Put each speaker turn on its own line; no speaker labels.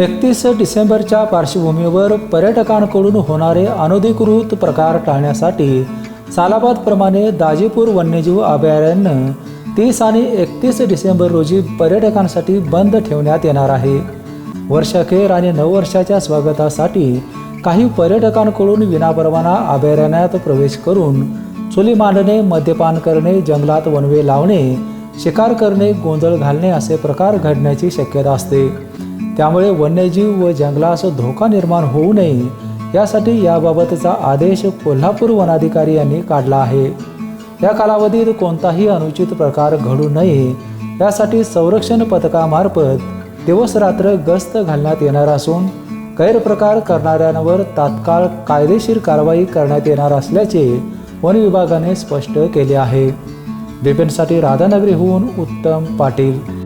31 डिसेंबरच्या पार्श्वभूमीवर पर्यटकांकडून होणारे अनधिकृत प्रकार टाळण्यासाठी सालाबादप्रमाणे दाजीपूर वन्यजीव अभयारण्य 30 आणि 31 डिसेंबर रोजी पर्यटकांसाठी बंद ठेवण्यात येणार आहे। वर्षाखेर आणि नववर्षाच्या स्वागतासाठी काही पर्यटकांकडून विनापरवाना अभयारण्यात प्रवेश करून चुली मांडणे, मद्यपान करणे, जंगलात वणवे लावणे, शिकार करणे, गोंधळ घालणे असे प्रकार घडण्याची शक्यता असते। त्यामुळे वन्यजीव व जंगलास धोका निर्माण होऊ नये यासाठी याबाबतचा आदेश कोल्हापूर वनाधिकारी यांनी काढला आहे। या कालावधीत कोणताही अनुचित प्रकार घडू नये यासाठी संरक्षण पथकामार्फत दिवस रात्र गस्त घालण्यात येणार असून गैरप्रकार करणाऱ्यांवर तात्काळ कायदेशीर कारवाई करण्यात येणार असल्याचे वन विभागाने स्पष्ट केले आहे। बिपिनसाठी राधानगरीहून उत्तम पाटील।